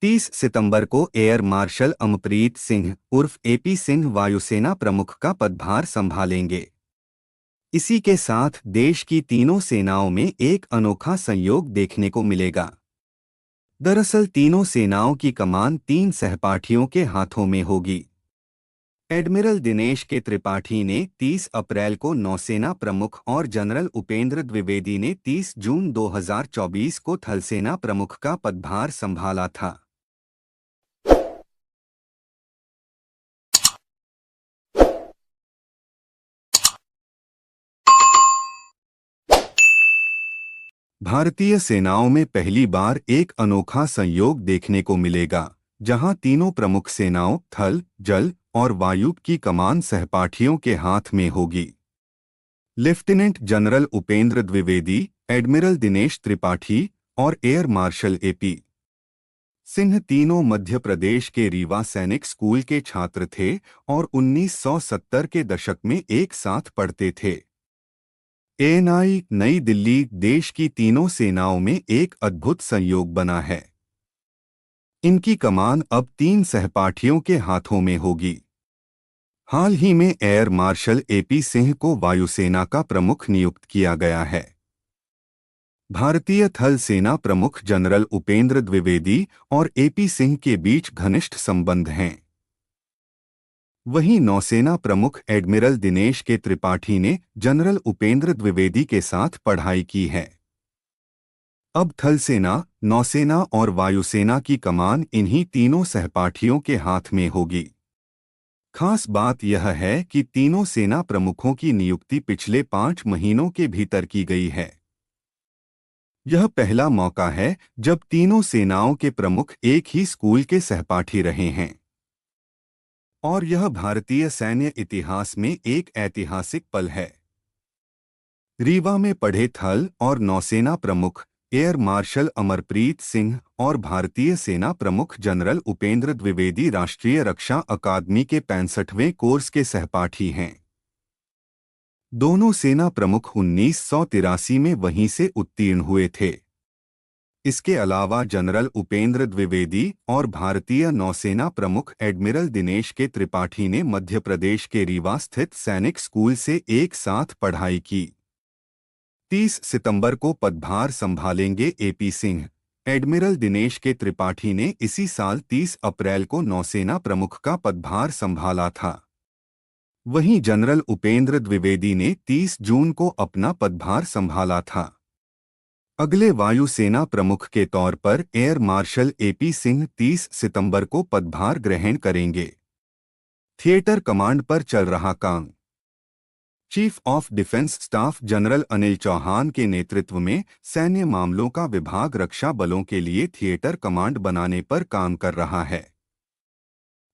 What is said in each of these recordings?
30 सितंबर को air marshal Amarpreet Singh उर्फ AP Singh वायुसेना प्रमुख का पदभार संभालेंगे। इसी के साथ देश की तीनों सेनाओं में एक अनोखा संयोग देखने को मिलेगा। दरअसल तीनों सेनाओं की कमान 3 सहपाठियों के हाथों में होगी। एडमिरल दिनेश के त्रिपाठी ने 30 अप्रैल को नौसेना प्रमुख और जनरल उपेंद्र द्विवेदी ने 30 जून 2024 को थलसेना प्रमुख का पदभार संभाला था। भारतीय सेनाओं में पहली बार एक अनोखा संयोग देखने को मिलेगा, जहां तीनों प्रमुख सेनाओं थल, जल और वायु की कमान सहपाठियों के हाथ में होगी। Lieutenant general Upendra Dwivedi, admiral Dinesh Tripathi और एयर मार्शल एपी सिंह तीनों मध्य प्रदेश के रीवा सैनिक स्कूल के छात्र थे और 1970 के दशक में एक साथ पढ़ते थे। एएनआई नई दिल्ली देश की तीनों सेनाओं में एक अद्भुत संयोग बना है। इनकी कमान अब 3 सहपाठियों के हाथों में होगी। हाल ही में एयर मार्शल एपी सिंह को वायुसेना का प्रमुख नियुक्त किया गया है। भारतीय थल सेना प्रमुख जनरल उपेंद्र द्विवेदी और एपी सिंह के बीच घनिष्ठ संबंध हैं। वहीं नौसेना प्रमुख एडमिरल दिनेश के त्रिपाठी ने जनरल उपेंद्र द्विवेदी के साथ पढ़ाई की है। अब थलसेना, नौसेना और वायुसेना की कमान इन्हीं तीनों सहपाठियों के हाथ में होगी। खास बात यह है कि तीनों सेना प्रमुखों की नियुक्ति पिछले 5 महीनों के भीतर की गई है। यह पहला मौका है जब तीनों सेनाओं के प्रमुख एक ही स्कूल के सहपाठी रहे हैं, और यह भारतीय सैन्य इतिहास में एक ऐतिहासिक पल है। रीवा में पढ़े थल और नौसेना प्रमुख एयर मार्शल अमरप्रीत सिंह और भारतीय सेना प्रमुख जनरल उपेंद्र द्विवेदी राष्ट्रीय रक्षा अकादमी के 65वें कोर्स के सहपाठी हैं। दोनों सेना प्रमुख 1983 में वहीं से उत्तीर्ण हुए थे। इसके अलावा जनरल उपेंद्र द्विवेदी और भारतीय नौसेना प्रमुख एडमिरल दिनेश के त्रिपाठी ने मध्य प्रदेश के रीवा स्थित सैनिक स्कूल से एक साथ पढ़ाई की। 30 सितंबर को पदभार संभालेंगे एपी सिंह। एडमिरल दिनेश के त्रिपाठी ने इसी साल 30 अप्रैल को नौसेना प्रमुख का पदभार संभाला था। वहीं जनरल उपेंद्र द्विवेदी ने 30 जून को अपना पदभार संभाला था। अगले वायुसेना प्रमुख के तौर पर एयर मार्शल एपी सिंह 30 सितंबर को पदभार ग्रहण करेंगे। थिएटर कमांड पर चल रहा काम। Chief of defence staff general Anil Chauhan के नेतृत्व में सैन्य मामलों का विभाग रक्षा बलों के लिए थिएटर कमांड बनाने पर काम कर रहा है।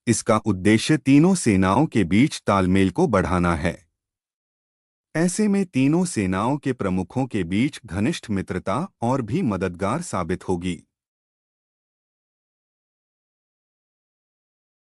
इसका उद्देश्य तीनों सेनाओं के बीच तालमेल को बढ़ाना है। ऐसे में तीनों सेनाओं के प्रमुखों के बीच घनिष्ठ मित्रता और भी मददगार साबित होगी।